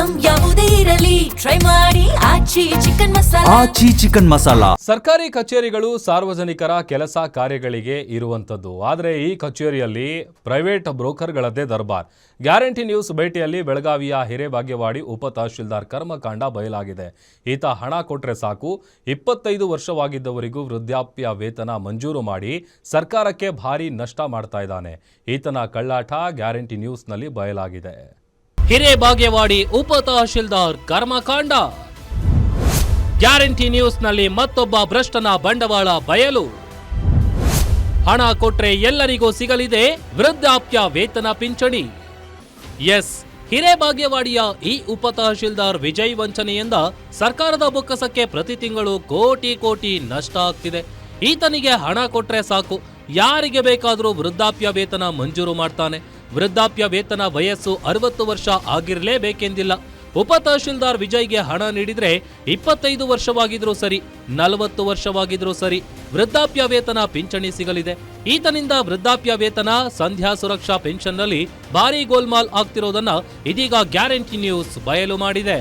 Item ಯಾವುದೇ ಇರಲಿ try ಮಾಡಿ ಆಚಿ ಚಿಕನ್ ಮಸಾಲಾ. ಸರ್ಕಾರಿ ಕಚೇರಿಗಳು ಸಾರ್ವಜನಿಕರ ಕೆಲಸ ಕಾರ್ಯಗಳಿಗೆ ಇರುವಂತದ್ದು. ಆದರೆ ಈ ಕಚೇರಿಯಲ್ಲಿ ಪ್ರೈವೇಟ್ ಬ್ರೋಕರ್ಗಳದ್ದೇ ದರ್ಬಾರ್. ಗ್ಯಾರಂಟಿ ನ್ಯೂಸ್ ಭೇಟಿಯಲ್ಲಿ ಬೆಳಗಾವಿಯ ಹಿರೇಬಾಗೇವಾಡಿ ಉಪ ತಹಶೀಲ್ದಾರ್ ಕರ್ಮಕಾಂಡ ಬಯಲಾಗಿದೆ. ಈತ ಹಣ ಕೊಟ್ರೆ ಸಾಕು 25 ವರ್ಷವಾಗಿದ್ದವರಿಗೂ ವೃದ್ಧಾಪ್ಯ ವೇತನ ಮಂಜೂರು ಮಾಡಿ ಸರ್ಕಾರಕ್ಕೆ ಭಾರಿ ನಷ್ಟ ಮಾಡ್ತಾ ಇದ್ದಾನೆ. ಈತನ ಕಳ್ಳಾಟ ಗ್ಯಾರಂಟಿ ನ್ಯೂಸ್ನಲ್ಲಿ ಬಯಲಾಗಿದೆ. ಹಿರೇಬಾಗೇವಾಡಿ ಉಪ ತಹಶೀಲ್ದಾರ್ ಕರ್ಮಕಾಂಡ. ಗ್ಯಾರಂಟಿ ನ್ಯೂಸ್ನಲ್ಲಿ ಮತ್ತೊಬ್ಬ ಭ್ರಷ್ಟನ ಬಂಡವಾಳ ಬಯಲು. ಹಣ ಕೊಟ್ರೆ ಎಲ್ಲರಿಗೂ ಸಿಗಲಿದೆ ವೃದ್ಧಾಪ್ಯ ವೇತನ ಪಿಂಚಣಿ. ಎಸ್, ಹಿರೇಬಾಗೇವಾಡಿಯ ಈ ಉಪ ತಹಶೀಲ್ದಾರ್ ವಿಜಯ್ ವಂಚನೆಯಿಂದ ಸರ್ಕಾರದ ಬೊಕ್ಕಸಕ್ಕೆ ಪ್ರತಿ ತಿಂಗಳು ಕೋಟಿ ನಷ್ಟ ಆಗ್ತಿದೆ. ಈತನಿಗೆ ಹಣ ಕೊಟ್ರೆ ಸಾಕು, ಯಾರಿಗೆ ಬೇಕಾದರೂ ವೃದ್ಧಾಪ್ಯ ವೇತನ ಮಂಜೂರು ಮಾಡ್ತಾನೆ. ವೃದ್ಧಾಪ್ಯ ವೇತನ ವಯಸ್ಸು 60 ವರ್ಷ ಆಗಿರಲೇಬೇಕೆಂದಿಲ್ಲ. ಉಪ ತಹಶೀಲ್ದಾರ್ ವಿಜಯ್ಗೆ ಹಣ ನೀಡಿದ್ರೆ 25 ವರ್ಷವಾಗಿದ್ರೂ ಸರಿ, 40 ವರ್ಷವಾಗಿದ್ರೂ ಸರಿ, ವೃದ್ಧಾಪ್ಯ ವೇತನ ಪಿಂಚಣಿ ಸಿಗಲಿದೆ. ಈತನಿಂದ ವೃದ್ಧಾಪ್ಯ ವೇತನ, ಸಂಧ್ಯಾ ಸುರಕ್ಷಾ ಪೆನ್ಷನ್ನಲ್ಲಿ ಭಾರೀ ಗೋಲ್ಮಾಲ್ ಆಗ್ತಿರೋದನ್ನ ಇದೀಗ ಗ್ಯಾರಂಟಿ ನ್ಯೂಸ್ ಬಯಲು ಮಾಡಿದೆ.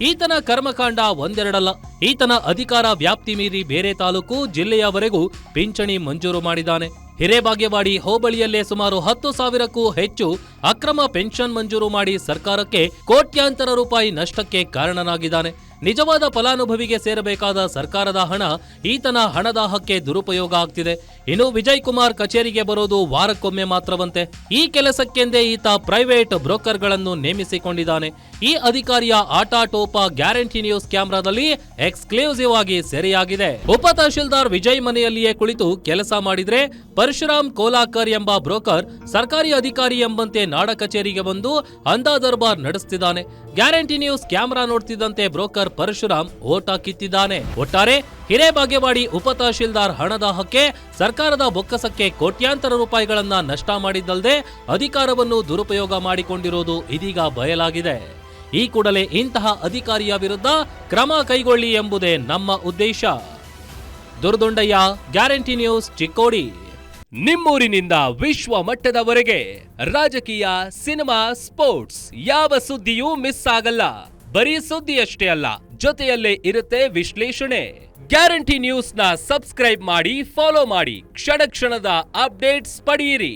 ಈತನ ಕರ್ಮಕಾಂಡ ಒಂದೆರಡಲ್ಲ. ಈತನ ಅಧಿಕಾರ ವ್ಯಾಪ್ತಿ ಮೀರಿ ಬೇರೆ ತಾಲೂಕು, ಜಿಲ್ಲೆಯವರೆಗೂ ಪಿಂಚಣಿ ಮಂಜೂರು ಮಾಡಿದ್ದಾನೆ. ಹಿರೇಬಾಗೇವಾಡಿ ಹೋಬಳಿಯಲ್ಲೇ ಸುಮಾರು 10,000ಕ್ಕೂ ಹೆಚ್ಚು ಅಕ್ರಮ ಪೆನ್ಷನ್ ಮಂಜೂರು ಮಾಡಿ ಸರ್ಕಾರಕ್ಕೆ ಕೋಟ್ಯಾಂತರ ರೂಪಾಯಿ ನಷ್ಟಕ್ಕೆ ಕಾರಣನಾಗಿದ್ದಾನೆ. ನಿಜವಾದ ಫಲಾನುಭವಿಗೆ ಸೇರಬೇಕಾದ ಸರ್ಕಾರದ ಹಣ ಈತನ ಹಣದಾಹಕ್ಕೆ ದುರುಪಯೋಗ ಆಗ್ತಿದೆ. ಇನ್ನು ವಿಜಯ್ ಕುಮಾರ್ ಕಚೇರಿಗೆ ಬರೋದು ವಾರಕ್ಕೊಮ್ಮೆ ಮಾತ್ರವಂತೆ. ಈ ಕೆಲಸಕ್ಕೆಂದೇ ಈತ ಪ್ರೈವೇಟ್ ಬ್ರೋಕರ್ಗಳನ್ನು ನೇಮಿಸಿಕೊಂಡಿದ್ದಾನೆ. ಈ ಅಧಿಕಾರಿಯ ಆಟಾಟೋಪ ಗ್ಯಾರಂಟಿ ನ್ಯೂಸ್ ಕ್ಯಾಮೆರಾದಲ್ಲಿ ಎಕ್ಸ್ಕ್ಲೂಸಿವ್ ಆಗಿ ಸೆರೆಯಾಗಿದೆ. ಉಪ ತಹಶೀಲ್ದಾರ್ ವಿಜಯ್ ಮನೆಯಲ್ಲಿಯೇ ಕುಳಿತು ಕೆಲಸ ಮಾಡಿದ್ರೆ ಪರಶುರಾಮ್ ಕೋಲಾಕರ್ ಎಂಬ ಬ್ರೋಕರ್ ಸರ್ಕಾರಿ ಅಧಿಕಾರಿ ಎಂಬಂತೆ ನಾಡ ಕಚೇರಿಗೆ ಬಂದು ಅಂದಾ ದರ್ಬಾರ್ ನಡೆಸುತ್ತಿದ್ದಾನೆ. ಗ್ಯಾರಂಟಿ ನ್ಯೂಸ್ ಕ್ಯಾಮೆರಾ ನೋಡ್ತಿದ್ದಂತೆ ಬ್ರೋಕರ್ ಪರಶುರಾಮ್ ಓಟ ಕಿತ್ತಿದ್ದಾನೆ. ಒಟ್ಟಾರೆ ಹಿರೇಬಾಗೇವಾಡಿ ಉಪ ತಹಶೀಲ್ದಾರ್ ಹಣದಾಹಕ್ಕೆ ಸರ್ಕಾರದ ಬೊಕ್ಕಸಕ್ಕೆ ಕೋಟ್ಯಾಂತರ ರೂಪಾಯಿಗಳನ್ನ ನಷ್ಟ ಮಾಡಿದ್ದಲ್ಲದೆ ಅಧಿಕಾರವನ್ನು ದುರುಪಯೋಗ ಮಾಡಿಕೊಂಡಿರುವುದು ಇದೀಗ ಬಯಲಾಗಿದೆ. ಈ ಕೂಡಲೇ ಇಂತಹ ಅಧಿಕಾರಿಯ ವಿರುದ್ಧ ಕ್ರಮ ಕೈಗೊಳ್ಳಿ ಎಂಬುದೇ ನಮ್ಮ ಉದ್ದೇಶ. ದುರ್ದೊಂಡಯ್ಯ, ಗ್ಯಾರಂಟಿ ನ್ಯೂಸ್, ಚಿಕ್ಕೋಡಿ. ನಿಮ್ಮೂರಿನಿಂದ ವಿಶ್ವ ಮಟ್ಟದವರೆಗೆ ರಾಜಕೀಯ, ಸಿನಿಮಾ, ಸ್ಪೋರ್ಟ್ಸ್ ಯಾವ ಸುದ್ದಿಯೂ ಮಿಸ್ ಆಗಲ್ಲ. ಬರೀ ಸುದ್ದಿಯಷ್ಟೇ ಅಲ್ಲ, ಜೊತೆಯಲ್ಲೇ ಇರುತ್ತೆ ವಿಶ್ಲೇಷಣೆ. ಗ್ಯಾರಂಟಿ ನ್ಯೂಸ್ನ ಸಬ್ಸ್ಕ್ರೈಬ್ ಮಾಡಿ, ಫಾಲೋ ಮಾಡಿ, ಕ್ಷಣ ಕ್ಷಣದ ಅಪ್ಡೇಟ್ಸ್ ಪಡೆಯಿರಿ.